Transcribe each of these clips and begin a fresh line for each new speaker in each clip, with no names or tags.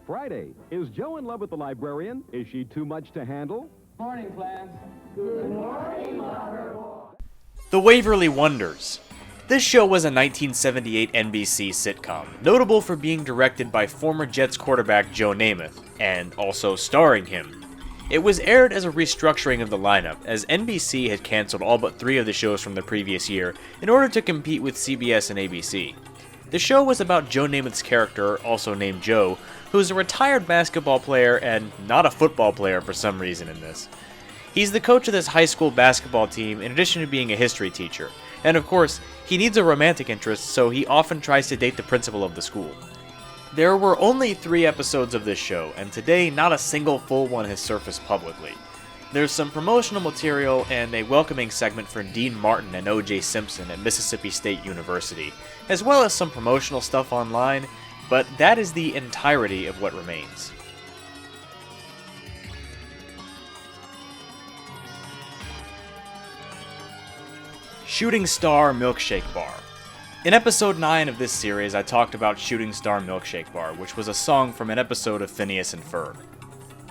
Friday, is Joe in love with the librarian? Is she too much to handle?
Morning, class.
The Waverly Wonders. This show was a 1978 NBC sitcom, notable for being directed by former Jets quarterback Joe Namath, and also starring him. It was aired as a restructuring of the lineup, as NBC had canceled all but 3 of the shows from the previous year in order to compete with CBS and ABC. The show was about Joe Namath's character, also named Joe, who is a retired basketball player and not a football player for some reason in this. He's the coach of this high school basketball team in addition to being a history teacher, and of course, he needs a romantic interest, so he often tries to date the principal of the school. There were only 3 episodes of this show, and today not a single full one has surfaced publicly. There's some promotional material and a welcoming segment for Dean Martin and O.J. Simpson at Mississippi State University, as well as some promotional stuff online, but that is the entirety of what remains. Shooting Star Milkshake Bar. In episode 9 of this series, I talked about Shooting Star Milkshake Bar, which was a song from an episode of Phineas and Ferb.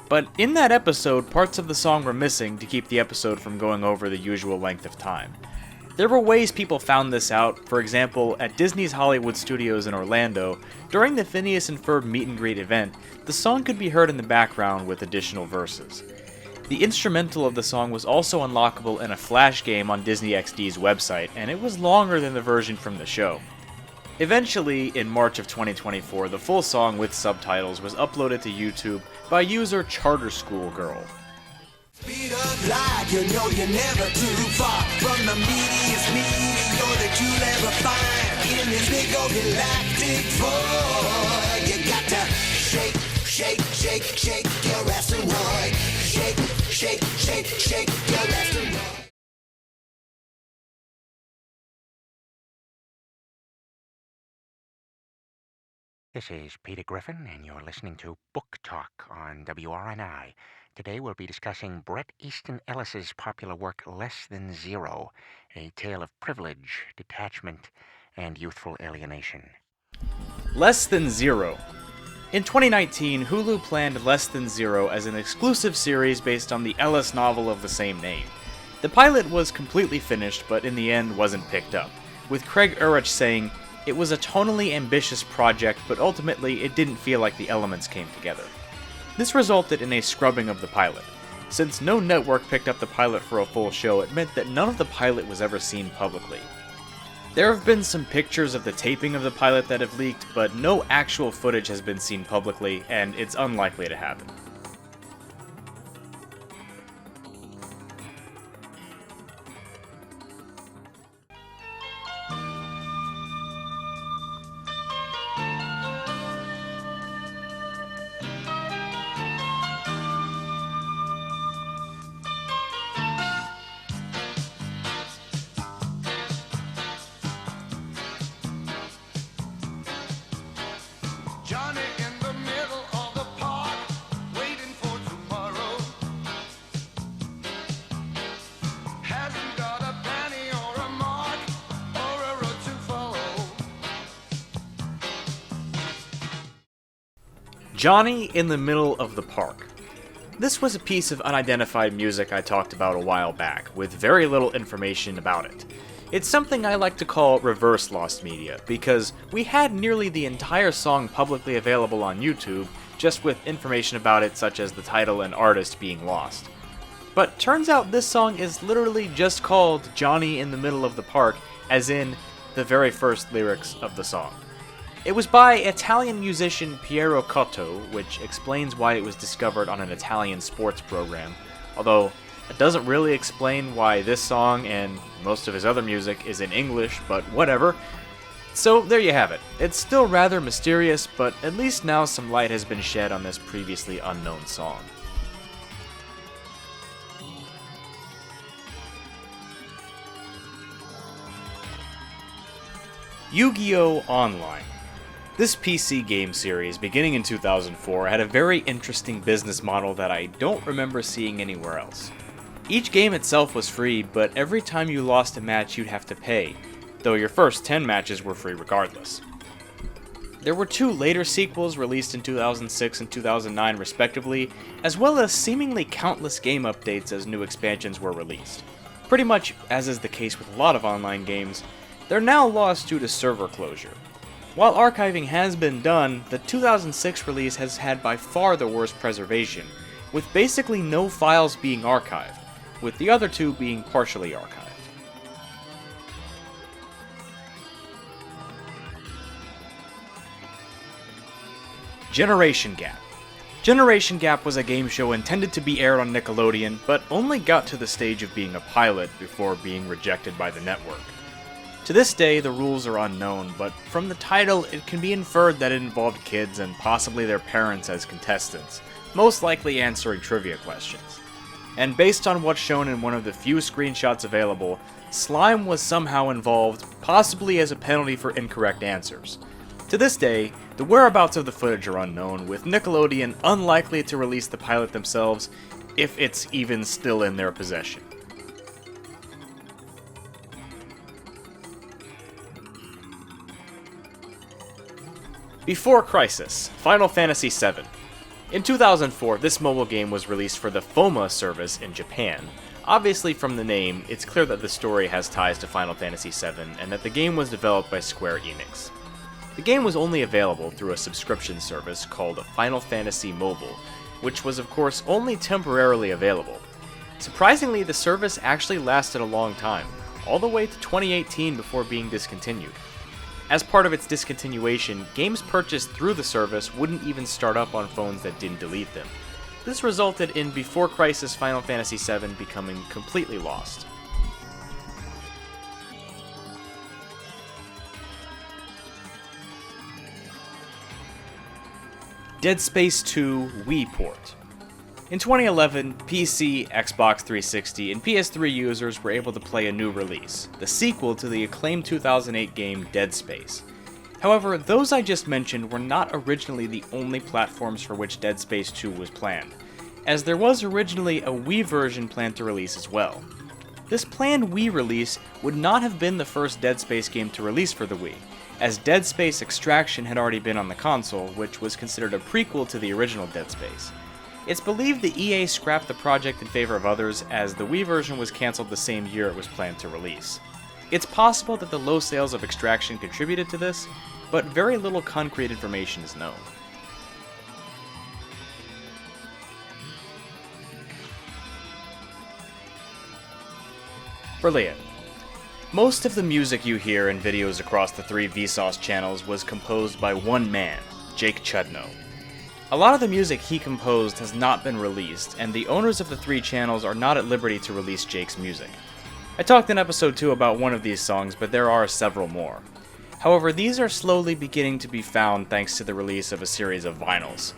But in that episode, parts of the song were missing to keep the episode from going over the usual length of time. There were ways people found this out. For example, at Disney's Hollywood Studios in Orlando, during the Phineas and Ferb meet and greet event, the song could be heard in the background with additional verses. The instrumental of the song was also unlockable in a flash game on Disney XD's website, and it was longer than the version from the show. Eventually, in March of 2024, the full song with subtitles was uploaded to YouTube by user Charter School Girl.
Speed up like you know you're never too far from the meatiest meteor that you'll ever find. In this big old galactic void, you got to shake, shake, shake, shake your asteroid. Shake, shake, shake, shake your asteroid.
This is Peter Griffin, and you're listening to Book Talk on WRNI. Today we'll be discussing Bret Easton Ellis's popular work Less Than Zero, a tale of privilege, detachment, and youthful alienation.
Less Than Zero. In 2019, Hulu planned Less Than Zero as an exclusive series based on the Ellis novel of the same name. The pilot was completely finished, but in the end wasn't picked up, with Craig Urich saying, "It was a tonally ambitious project, but ultimately it didn't feel like the elements came together." This resulted in a scrubbing of the pilot. Since no network picked up the pilot for a full show, it meant that none of the pilot was ever seen publicly. There have been some pictures of the taping of the pilot that have leaked, but no actual footage has been seen publicly, and it's unlikely to happen.
Johnny in the middle of the park, waiting for tomorrow. Hasn't got a penny or a mark or a road to follow.
Johnny in the Middle of the Park. This was a piece of unidentified music I talked about a while back, with very little information about it. It's something I like to call reverse lost media, because we had nearly the entire song publicly available on YouTube, just with information about it such as the title and artist being lost. But turns out this song is literally just called Johnny in the Middle of the Park, as in the very first lyrics of the song. It was by Italian musician Piero Cotto, which explains why it was discovered on an Italian sports program, although it doesn't really explain why this song and most of his other music is in English, but whatever. So there you have it. It's still rather mysterious, but at least now some light has been shed on this previously unknown song. Yu-Gi-Oh! Online. This PC game series, beginning in 2004, had a very interesting business model that I don't remember seeing anywhere else. Each game itself was free, but every time you lost a match you'd have to pay, though your first 10 matches were free regardless. There were 2 later sequels released in 2006 and 2009 respectively, as well as seemingly countless game updates as new expansions were released. Pretty much, as is the case with a lot of online games, they're now lost due to server closure. While archiving has been done, the 2006 release has had by far the worst preservation, with basically no files being archived, with the other 2 being partially archived. Generation Gap. Generation Gap was a game show intended to be aired on Nickelodeon, but only got to the stage of being a pilot before being rejected by the network. To this day, the rules are unknown, but from the title, it can be inferred that it involved kids and possibly their parents as contestants, most likely answering trivia questions. And based on what's shown in one of the few screenshots available, slime was somehow involved, possibly as a penalty for incorrect answers. To this day, the whereabouts of the footage are unknown, with Nickelodeon unlikely to release the pilot themselves, if it's even still in their possession. Before Crisis, Final Fantasy VII. In 2004, this mobile game was released for the FOMA service in Japan. Obviously from the name, it's clear that the story has ties to Final Fantasy VII, and that the game was developed by Square Enix. The game was only available through a subscription service called Final Fantasy Mobile, which was of course only temporarily available. Surprisingly, the service actually lasted a long time, all the way to 2018 before being discontinued. As part of its discontinuation, games purchased through the service wouldn't even start up on phones that didn't delete them. This resulted in Before Crisis Final Fantasy VII becoming completely lost. Dead Space 2 Wii port. In 2011, PC, Xbox 360, and PS3 users were able to play a new release, the sequel to the acclaimed 2008 game Dead Space. However, those I just mentioned were not originally the only platforms for which Dead Space 2 was planned, as there was originally a Wii version planned to release as well. This planned Wii release would not have been the first Dead Space game to release for the Wii, as Dead Space Extraction had already been on the console, which was considered a prequel to the original Dead Space. It's believed the EA scrapped the project in favor of others, as the Wii version was cancelled the same year it was planned to release. It's possible that the low sales of Extraction contributed to this, but very little concrete information is known. Brilliant. Most of the music you hear in videos across the 3 Vsauce channels was composed by one man, Jake Chudnow. A lot of the music he composed has not been released, and the owners of the 3 channels are not at liberty to release Jake's music. I talked in episode 2 about one of these songs, but there are several more. However, these are slowly beginning to be found thanks to the release of a series of vinyls.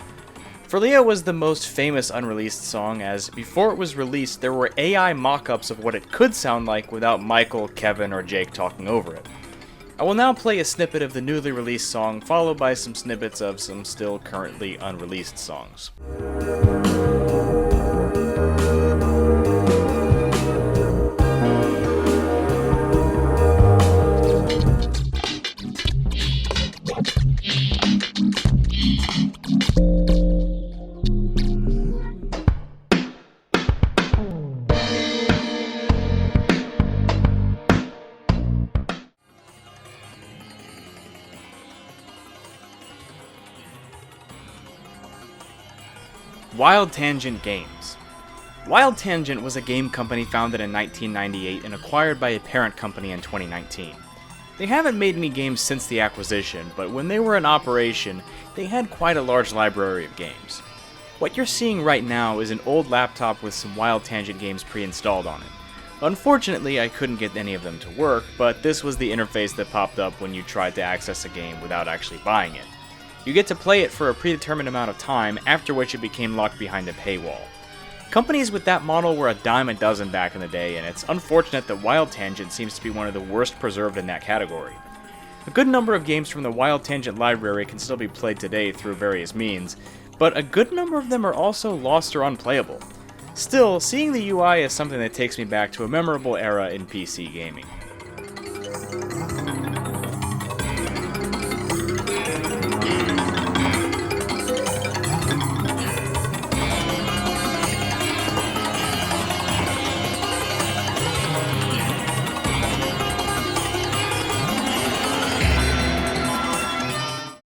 Furlia was the most famous unreleased song, as before it was released there were AI mock-ups of what it could sound like without Michael, Kevin, or Jake talking over it. I will now play a snippet of the newly released song, followed by some snippets of some still currently unreleased songs. Wild Tangent Games. Wild Tangent was a game company founded in 1998 and acquired by a parent company in 2019. They haven't made any games since the acquisition, but when they were in operation, they had quite a large library of games. What you're seeing right now is an old laptop with some Wild Tangent games pre-installed on it. Unfortunately, I couldn't get any of them to work, but this was the interface that popped up when you tried to access a game without actually buying it. You get to play it for a predetermined amount of time, after which it became locked behind a paywall. Companies with that model were a dime a dozen back in the day, and it's unfortunate that Wild Tangent seems to be one of the worst preserved in that category. A good number of games from the Wild Tangent library can still be played today through various means, but a good number of them are also lost or unplayable. Still, seeing the UI is something that takes me back to a memorable era in PC gaming.